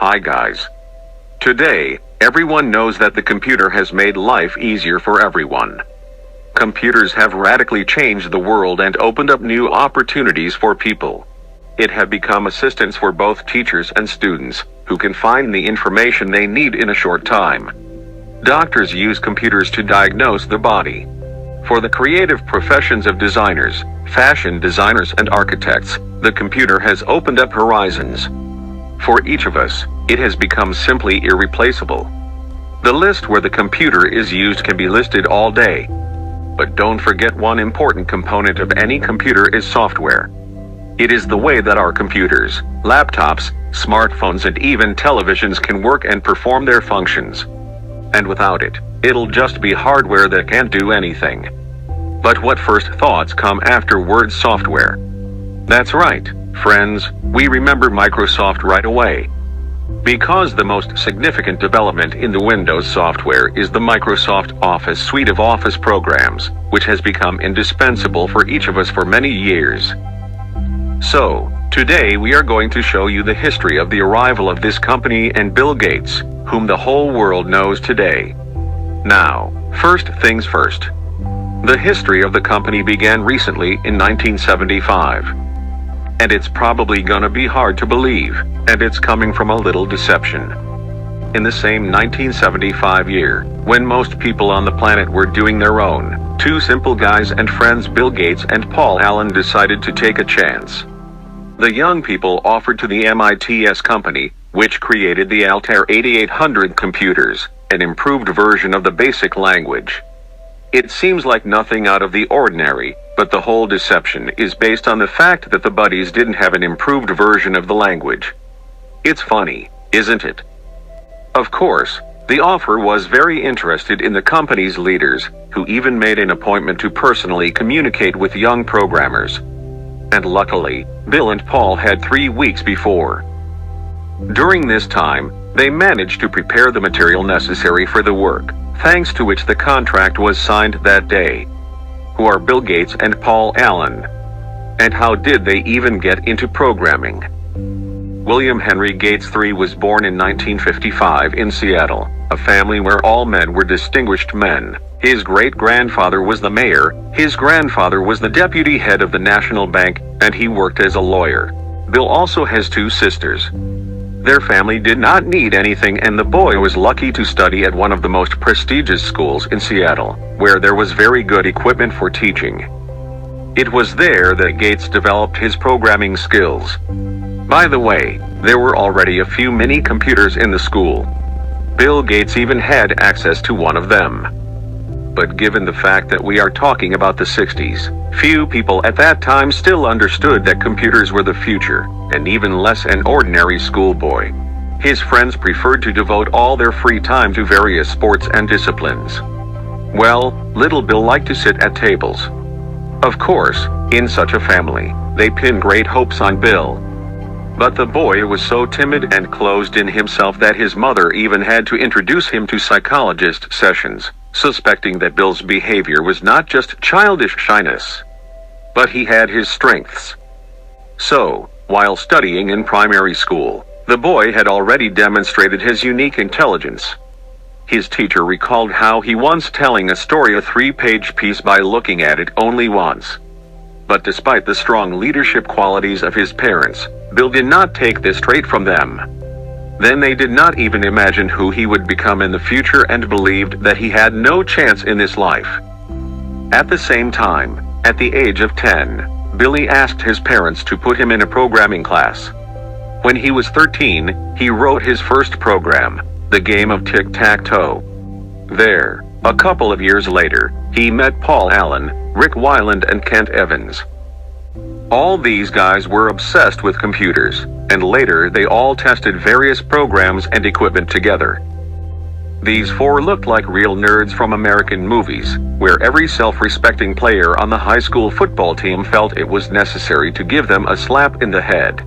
Hi guys. Today, everyone knows that the computer has made life easier for everyone. Computers have radically changed the world and opened up new opportunities for people. It have become assistants for both teachers and students, who can find the information they need in a short time. Doctors use computers to diagnose the body. For the creative professions of designers, fashion designers and architects, the computer has opened up horizons. For each of us, it has become simply irreplaceable. The list where the computer is used can be listed all day. But don't forget one important component of any computer is software. It is the way that our computers, laptops, smartphones and even televisions can work and perform their functions. And without it, it'll just be hardware that can't do anything. But what first thoughts come after word software? That's right, friends, we remember Microsoft right away. Because the most significant development in the Windows software is the Microsoft Office suite of office programs, which has become indispensable for each of us for many years. So, today we are going to show you the history of the arrival of this company and Bill Gates, whom the whole world knows today. Now, first things first. The history of the company began recently in 1975. And it's probably gonna be hard to believe, and it's coming from a little deception. In the same 1975 year, when most people on the planet were doing their own, two simple guys and friends Bill Gates and Paul Allen decided to take a chance. The young people offered to the MIT's company, which created the Altair 8800 computers, an improved version of the BASIC language. It seems like nothing out of the ordinary, but the whole deception is based on the fact that the buddies didn't have an improved version of the language. It's funny, isn't it? Of course, the offer was very interested in the company's leaders, who even made an appointment to personally communicate with young programmers. And luckily, Bill and Paul had 3 weeks before. During this time, they managed to prepare the material necessary for the work, thanks to which the contract was signed that day. Who are Bill Gates and Paul Allen? And how did they even get into programming? William Henry Gates III was born in 1955 in Seattle, a family where all men were distinguished men. His great-grandfather was the mayor, his grandfather was the deputy head of the National Bank, and he worked as a lawyer. Bill also has 2 sisters. Their family did not need anything, and the boy was lucky to study at one of the most prestigious schools in Seattle, where there was very good equipment for teaching. It was there that Gates developed his programming skills. By the way, there were already a few mini computers in the school. Bill Gates even had access to one of them. But given the fact that we are talking about the 60s, few people at that time still understood that computers were the future, and even less an ordinary schoolboy. His friends preferred to devote all their free time to various sports and disciplines. Well, little Bill liked to sit at tables. Of course, in such a family, they pinned great hopes on Bill. But the boy was so timid and closed in himself that his mother even had to introduce him to psychologist sessions, suspecting that Bill's behavior was not just childish shyness, but he had his strengths. So, while studying in primary school, the boy had already demonstrated his unique intelligence. His teacher recalled how he once telling a story a 3-page piece by looking at it only once. But despite the strong leadership qualities of his parents, Bill did not take this trait from them. Then they did not even imagine who he would become in the future and believed that he had no chance in this life. At the same time, at the age of 10, Billy asked his parents to put him in a programming class. When he was 13, he wrote his first program, the game of tic-tac-toe. There, a couple of years later, he met Paul Allen, Rick Weiland and Kent Evans. All these guys were obsessed with computers, and later they all tested various programs and equipment together. These 4 looked like real nerds from American movies, where every self-respecting player on the high school football team felt it was necessary to give them a slap in the head.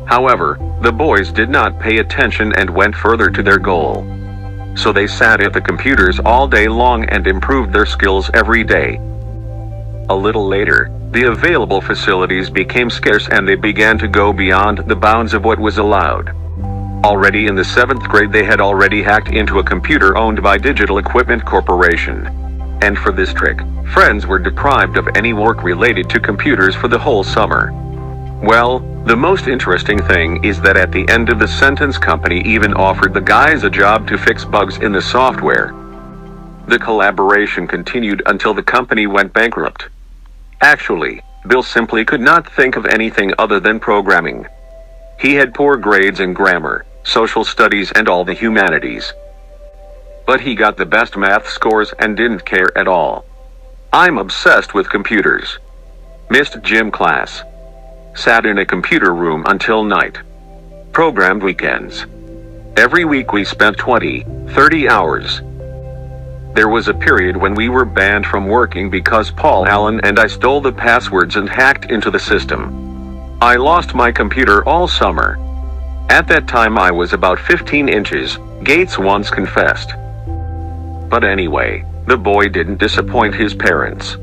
However, the boys did not pay attention and went further to their goal. So they sat at the computers all day long and improved their skills every day. A little later, the available facilities became scarce and they began to go beyond the bounds of what was allowed. Already in the 7th grade they had already hacked into a computer owned by Digital Equipment Corporation. And for this trick, friends were deprived of any work related to computers for the whole summer. Well, the most interesting thing is that at the end of the sentence, company even offered the guys a job to fix bugs in the software. The collaboration continued until the company went bankrupt. Actually, Bill simply could not think of anything other than programming. He had poor grades in grammar, social studies and all the humanities. But he got the best math scores and didn't care at all. I'm obsessed with computers. Missed gym class. Sat in a computer room until night. Programmed weekends. Every week we spent 20, 30 hours. There was a period when we were banned from working because Paul Allen and I stole the passwords and hacked into the system. I lost my computer all summer. At that time I was about 15 inches, Gates once confessed. But anyway, the boy didn't disappoint his parents.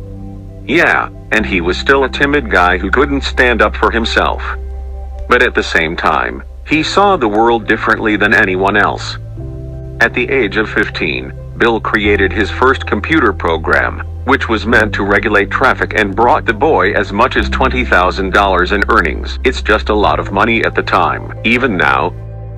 Yeah, and he was still a timid guy who couldn't stand up for himself. But at the same time, he saw the world differently than anyone else. At the age of 15, Bill created his first computer program, which was meant to regulate traffic and brought the boy as much as $20,000 in earnings. It's just a lot of money at the time, even now,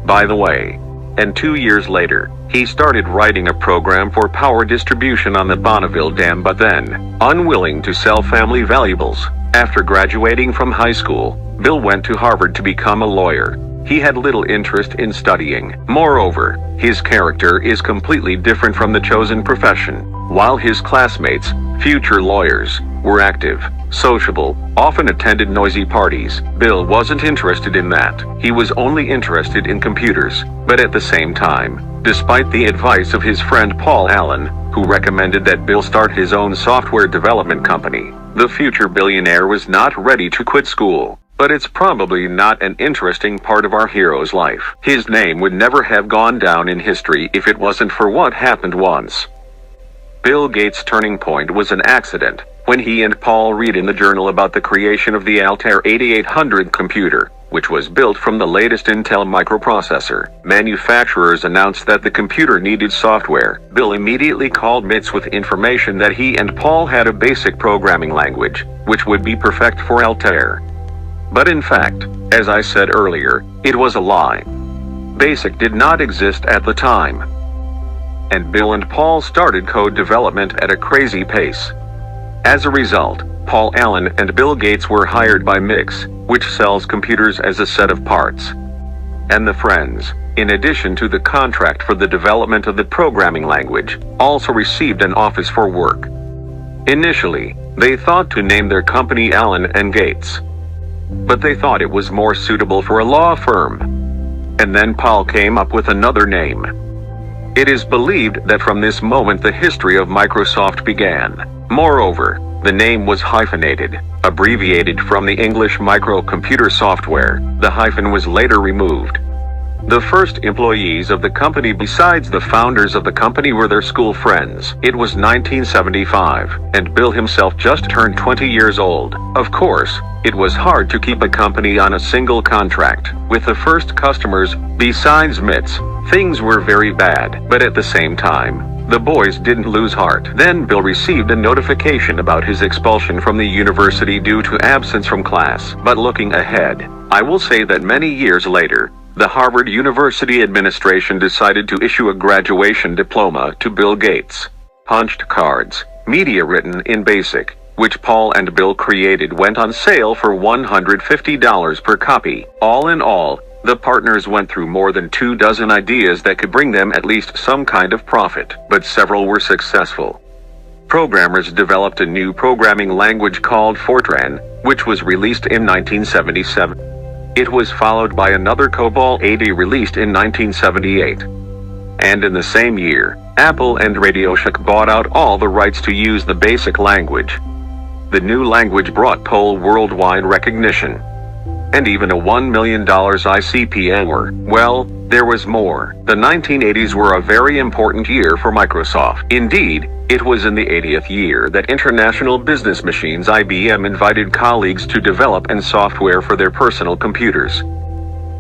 by the way. And 2 years later, he started writing a program for power distribution on the Bonneville Dam, but then, unwilling to sell family valuables. After graduating from high school, Bill went to Harvard to become a lawyer. He had little interest in studying. Moreover, his character is completely different from the chosen profession. While his classmates, future lawyers, were active, sociable, often attended noisy parties, Bill wasn't interested in that. He was only interested in computers. But at the same time, despite the advice of his friend Paul Allen, who recommended that Bill start his own software development company, the future billionaire was not ready to quit school. But it's probably not an interesting part of our hero's life. His name would never have gone down in history if it wasn't for what happened once. Bill Gates' turning point was an accident, when he and Paul read in the journal about the creation of the Altair 8800 computer, which was built from the latest Intel microprocessor. Manufacturers announced that the computer needed software. Bill immediately called MITS with information that he and Paul had a basic programming language, which would be perfect for Altair. But in fact, as I said earlier, it was a lie. BASIC did not exist at the time. And Bill and Paul started code development at a crazy pace. As a result, Paul Allen and Bill Gates were hired by MIX, which sells computers as a set of parts. And the friends, in addition to the contract for the development of the programming language, also received an office for work. Initially, they thought to name their company Allen and Gates. But they thought it was more suitable for a law firm. And then Paul came up with another name. It is believed that from this moment the history of Microsoft began. Moreover, the name was hyphenated, abbreviated from the English microcomputer software. The hyphen was later removed. The first employees of the company besides the founders of the company were their school friends. It was 1975, and Bill himself just turned 20 years old. Of course, it was hard to keep a company on a single contract. With the first customers, besides MITS, things were very bad. But at the same time, the boys didn't lose heart. Then Bill received a notification about his expulsion from the university due to absence from class. But looking ahead, I will say that many years later, the Harvard University administration decided to issue a graduation diploma to Bill Gates. Punched cards, media written in BASIC, which Paul and Bill created, went on sale for $150 per copy. All in all, the partners went through more than 24 ideas that could bring them at least some kind of profit, but several were successful. Programmers developed a new programming language called Fortran, which was released in 1977. It was followed by another COBOL 80 released in 1978. And in the same year, Apple and RadioShack bought out all the rights to use the BASIC language. The new language brought Paul worldwide recognition. And even a $1 million ICP award. Well, there was more. The 1980s were a very important year for Microsoft. Indeed, it was in the 80th year that International Business Machines (IBM) invited colleagues to develop and software for their personal computers.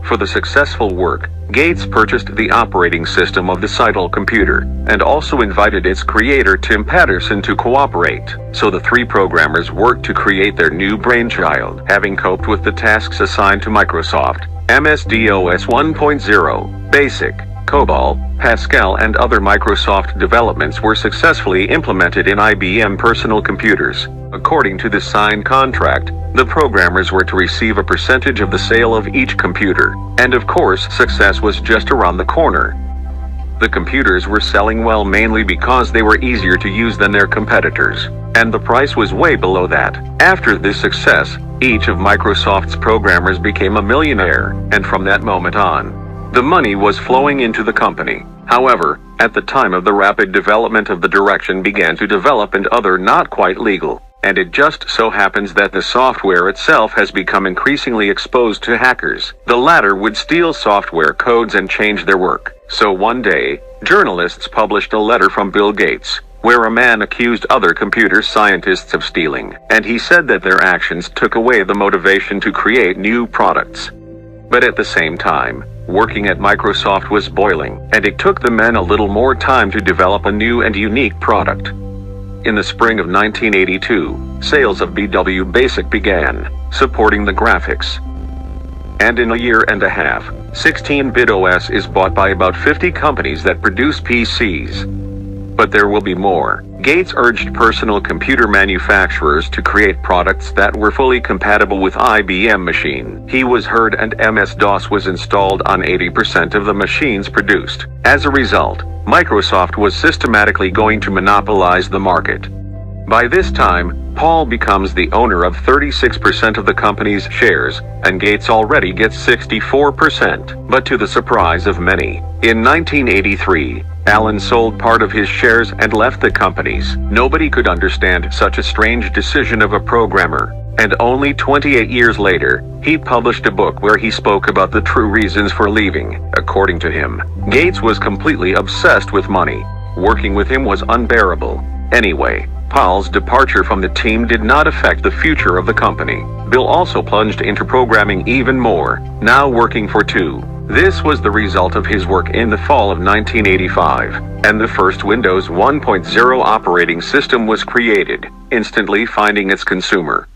For the successful work, Gates purchased the operating system of the Seidel computer, and also invited its creator Tim Patterson to cooperate. So the three programmers worked to create their new brainchild. Having coped with the tasks assigned to Microsoft, MS-DOS 1.0, BASIC, COBOL, Pascal and other Microsoft developments were successfully implemented in IBM personal computers. According to the signed contract, the programmers were to receive a percentage of the sale of each computer, and of course success was just around the corner. The computers were selling well mainly because they were easier to use than their competitors, and the price was way below that. After this success, each of Microsoft's programmers became a millionaire, and from that moment on, the money was flowing into the company. However, at the time of the rapid development of the direction began to develop and other not quite legal, and it just so happens that the software itself has become increasingly exposed to hackers. The latter would steal software codes and change their work. So one day, journalists published a letter from Bill Gates, where a man accused other computer scientists of stealing, and he said that their actions took away the motivation to create new products. But at the same time, working at Microsoft was boiling, and it took the men a little more time to develop a new and unique product. In the spring of 1982, sales of BW Basic began, supporting the graphics. And in a year and a half, 16-bit OS is bought by about 50 companies that produce PCs. But there will be more. Gates urged personal computer manufacturers to create products that were fully compatible with IBM machine. He was heard and MS-DOS was installed on 80% of the machines produced. As a result, Microsoft was systematically going to monopolize the market. By this time, Paul becomes the owner of 36% of the company's shares, and Gates already gets 64%. But to the surprise of many, in 1983, Alan sold part of his shares and left the companies. Nobody could understand such a strange decision of a programmer, and only 28 years later, he published a book where he spoke about the true reasons for leaving. According to him, Gates was completely obsessed with money. Working with him was unbearable. Anyway, Paul's departure from the team did not affect the future of the company. Bill also plunged into programming even more, now working for two. This was the result of his work in the fall of 1985, and the first Windows 1.0 operating system was created, instantly finding its consumer.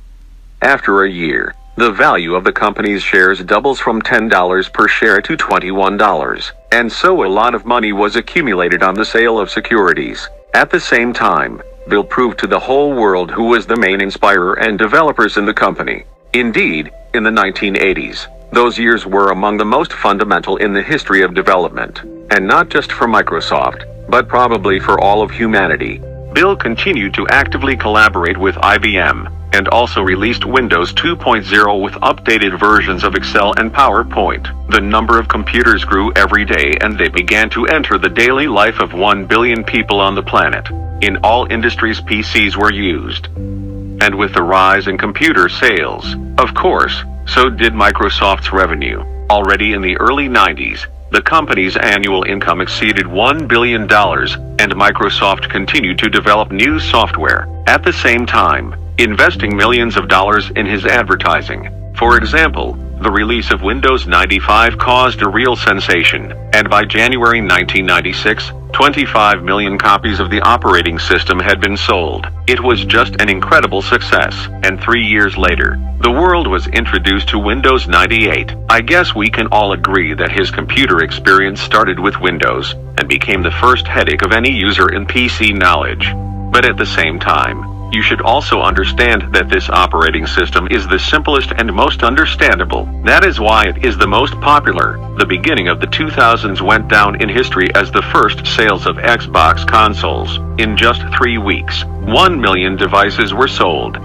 After a year, the value of the company's shares doubles from $10 per share to $21, and so a lot of money was accumulated on the sale of securities. At the same time, Bill proved to the whole world who was the main inspirer and developers in the company. Indeed, in the 1980s, those years were among the most fundamental in the history of development, and not just for Microsoft, but probably for all of humanity. Bill continued to actively collaborate with IBM, and also released Windows 2.0 with updated versions of Excel and PowerPoint. The number of computers grew every day and they began to enter the daily life of 1 billion people on the planet. In all industries PCs were used. And with the rise in computer sales, of course, so did Microsoft's revenue. Already in the early 90s, the company's annual income exceeded $1 billion, and Microsoft continued to develop new software, at the same time, investing millions of dollars in his advertising. For example, the release of Windows 95 caused a real sensation, and by January 1996, 25 million copies of the operating system had been sold. It was just an incredible success, and 3 years later, the world was introduced to Windows 98. I guess we can all agree that his computer experience started with Windows, and became the first headache of any user in PC knowledge. But at the same time, you should also understand that this operating system is the simplest and most understandable. That is why it is the most popular. The beginning of the 2000s went down in history as the first sales of Xbox consoles. In just 3 weeks, 1 million devices were sold.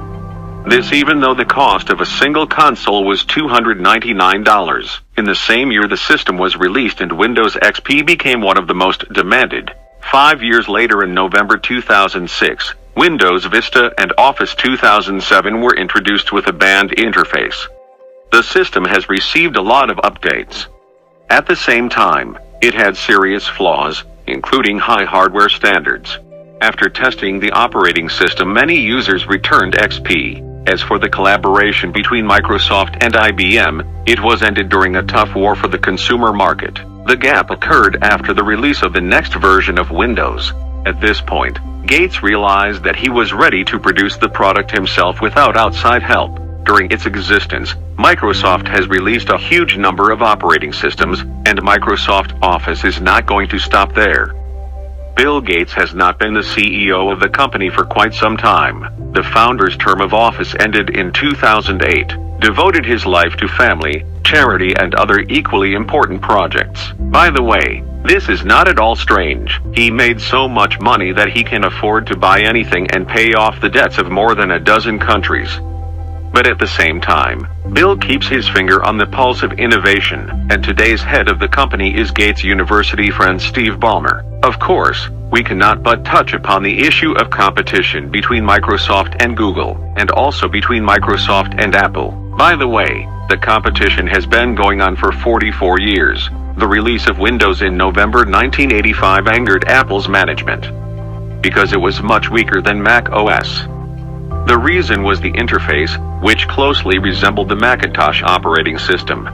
This even though the cost of a single console was $299. In the same year the system was released and Windows XP became one of the most demanded. 5 years later in November 2006, Windows Vista and Office 2007 were introduced with a band interface. The system has received a lot of updates. At the same time, it had serious flaws, including high hardware standards. After testing the operating system, many users returned XP. As for the collaboration between Microsoft and IBM, it was ended during a tough war for the consumer market. The gap occurred after the release of the next version of Windows. At this point, Gates realized that he was ready to produce the product himself without outside help. During its existence, Microsoft has released a huge number of operating systems, and Microsoft Office is not going to stop there. Bill Gates has not been the CEO of the company for quite some time. The founder's term of office ended in 2008. Devoted his life to family, charity, and other equally important projects. By the way, this is not at all strange. He made so much money that he can afford to buy anything and pay off the debts of more than a dozen countries. But at the same time, Bill keeps his finger on the pulse of innovation, and today's head of the company is Gates' university friend Steve Ballmer. Of course, we cannot but touch upon the issue of competition between Microsoft and Google, and also between Microsoft and Apple. By the way, the competition has been going on for 44 years. The release of Windows in November 1985 angered Apple's management because it was much weaker than Mac OS. The reason was the interface, which closely resembled the Macintosh operating system.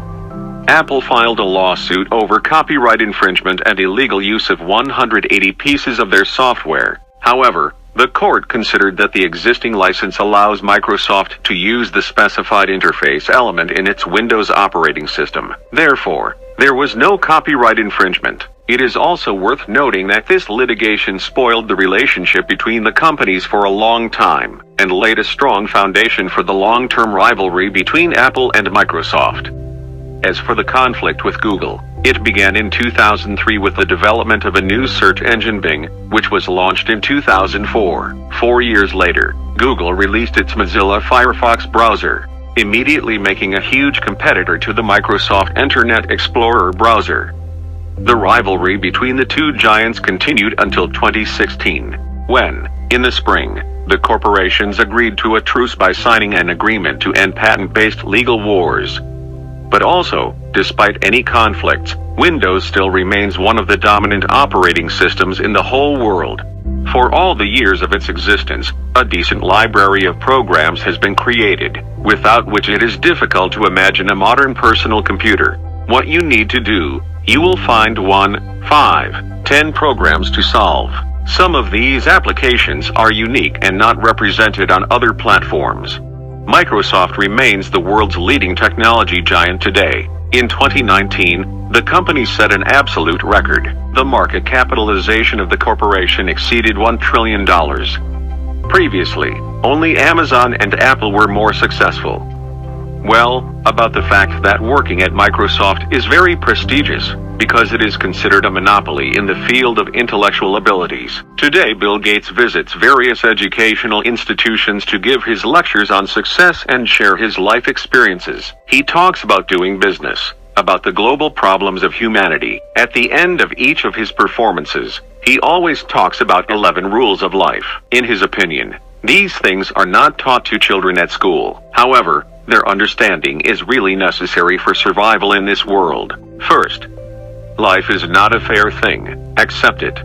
Apple filed a lawsuit over copyright infringement and illegal use of 180 pieces of their software. However, the court considered that the existing license allows Microsoft to use the specified interface element in its Windows operating system. Therefore, there was no copyright infringement. It is also worth noting that this litigation spoiled the relationship between the companies for a long time, and laid a strong foundation for the long-term rivalry between Apple and Microsoft. As for the conflict with Google, it began in 2003 with the development of a new search engine, Bing, which was launched in 2004. 4 years later, Google released its Mozilla Firefox browser, immediately making a huge competitor to the Microsoft Internet Explorer browser. The rivalry between the two giants continued until 2016, when, in the spring, the corporations agreed to a truce by signing an agreement to end patent-based legal wars. But also, despite any conflicts, Windows still remains one of the dominant operating systems in the whole world. For all the years of its existence, a decent library of programs has been created, without which it is difficult to imagine a modern personal computer. What you need to do, you will find 1, 5, 10 programs to solve. Some of these applications are unique and not represented on other platforms. Microsoft remains the world's leading technology giant today. In 2019, the company set an absolute record. The market capitalization of the corporation exceeded $1 trillion. Previously, only Amazon and Apple were more successful. Well, about the fact that working at Microsoft is very prestigious, because it is considered a monopoly in the field of intellectual abilities. Today, Bill Gates visits various educational institutions to give his lectures on success and share his life experiences. He talks about doing business, about the global problems of humanity. At the end of each of his performances, he always talks about 11 rules of life. In his opinion, these things are not taught to children at school. However, their understanding is really necessary for survival in this world. First, life is not a fair thing. Accept it.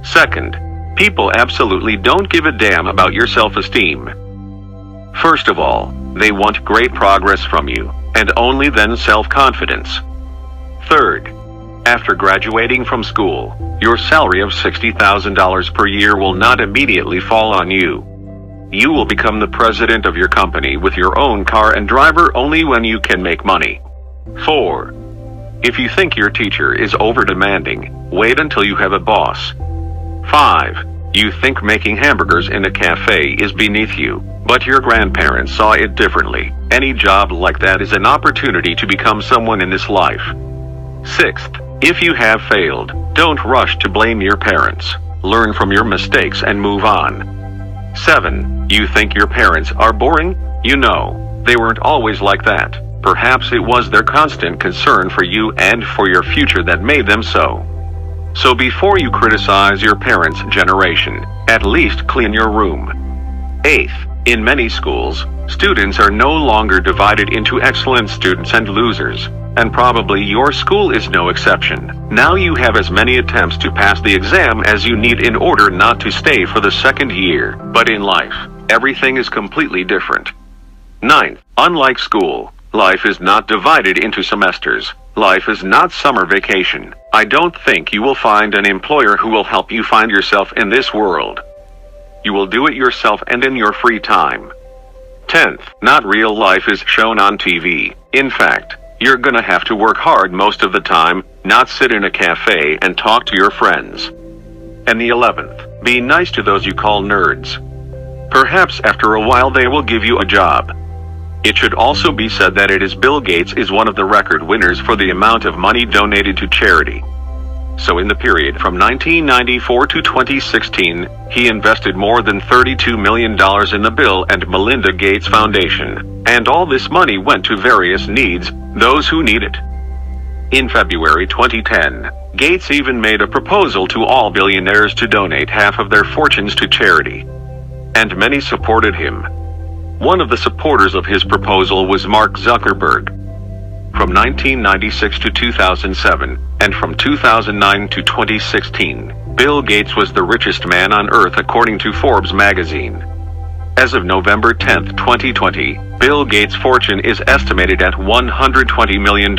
Second, people absolutely don't give a damn about your self-esteem. First of all, they want great progress from you, and only then self-confidence. Third, after graduating from school, your salary of $60,000 per year will not immediately fall on you. You will become the president of your company with your own car and driver only when you can make money. 4. If you think your teacher is over-demanding, wait until you have a boss. 5. You think making hamburgers in a cafe is beneath you, but your grandparents saw it differently. Any job like that is an opportunity to become someone in this life. 6th, if you have failed, don't rush to blame your parents. Learn from your mistakes and move on. 7. You think your parents are boring? You know, they weren't always like that. Perhaps it was their constant concern for you and for your future that made them so. So before you criticize your parents' generation, at least clean your room. 8th, in many schools, students are no longer divided into excellent students and losers, and probably your school is no exception. Now you have as many attempts to pass the exam as you need in order not to stay for the second year. But in life, everything is completely different. 9th, unlike school, life is not divided into semesters. Life is not summer vacation. I don't think you will find an employer who will help you find yourself in this world. You will do it yourself and in your free time. 10th, not real life is shown on TV. In fact, you're gonna have to work hard most of the time, not sit in a cafe and talk to your friends. And the 11th, be nice to those you call nerds. Perhaps after a while they will give you a job. It should also be said that Bill Gates is one of the record winners for the amount of money donated to charity. So in the period from 1994 to 2016, he invested more than $32 million in the Bill and Melinda Gates Foundation, and all this money went to various needs, those who need it. In February 2010, Gates even made a proposal to all billionaires to donate half of their fortunes to charity. And many supported him. One of the supporters of his proposal was Mark Zuckerberg. From 1996 to 2007, and from 2009 to 2016, Bill Gates was the richest man on earth according to Forbes magazine. As of November 10, 2020, Bill Gates' fortune is estimated at $120 million.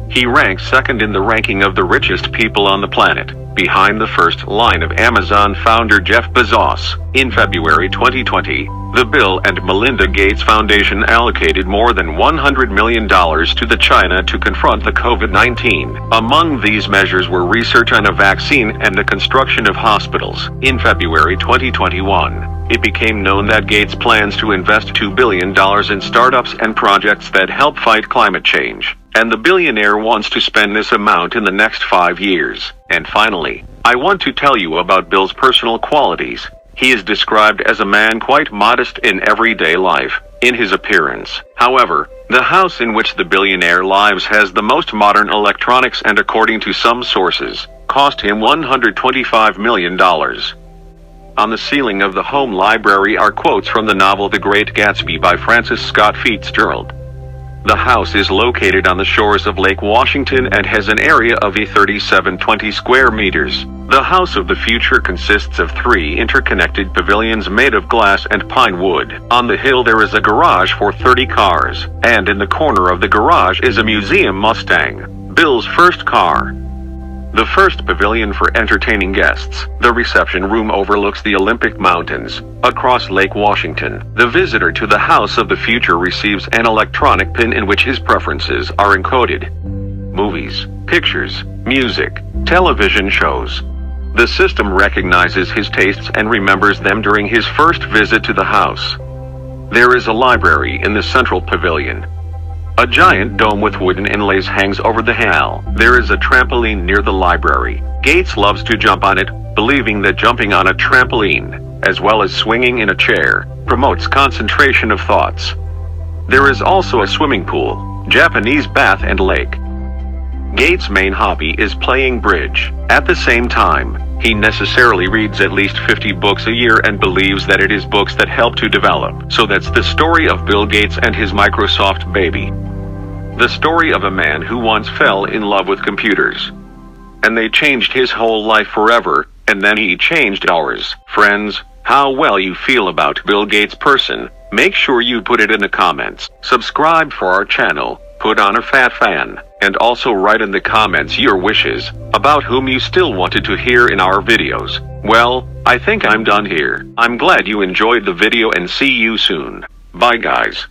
He ranks second in the ranking of the richest people on the planet, behind the first line of Amazon founder Jeff Bezos. In February 2020, the Bill and Melinda Gates Foundation allocated more than $100 million to the China to confront the COVID-19. Among these measures were research on a vaccine and the construction of hospitals. In February 2021, it became known that Gates plans to invest $2 billion in startups and projects that help fight climate change. And the billionaire wants to spend this amount in the next 5 years. And finally, I want to tell you about Bill's personal qualities. He is described as a man quite modest in everyday life, in his appearance. However, the house in which the billionaire lives has the most modern electronics and according to some sources, cost him $125 million. On the ceiling of the home library are quotes from the novel The Great Gatsby by Francis Scott Fitzgerald. The house is located on the shores of Lake Washington and has an area of 3,720 square meters. The house of the future consists of 3 interconnected pavilions made of glass and pine wood. On the hill there is a garage for 30 cars, and in the corner of the garage is a museum Mustang, Bill's first car. The first pavilion for entertaining guests. The reception room overlooks the Olympic Mountains, across Lake Washington. The visitor to the house of the future receives an electronic pin in which his preferences are encoded. Movies, pictures, music, television shows. The system recognizes his tastes and remembers them during his first visit to the house. There is a library in the central pavilion. A giant dome with wooden inlays hangs over the hall. There is a trampoline near the library. Gates loves to jump on it, believing that jumping on a trampoline, as well as swinging in a chair, promotes concentration of thoughts. There is also a swimming pool, Japanese bath and lake. Gates' main hobby is playing bridge. At the same time, he necessarily reads at least 50 books a year and believes that it is books that help to develop. So that's the story of Bill Gates and his Microsoft baby. The story of a man who once fell in love with computers. And they changed his whole life forever, and then he changed ours. Friends, how well you feel about Bill Gates person, make sure you put it in the comments. Subscribe for our channel, put on a fat fan, and also write in the comments your wishes, about whom you still wanted to hear in our videos. Well, I think I'm done here. I'm glad you enjoyed the video and see you soon. Bye guys.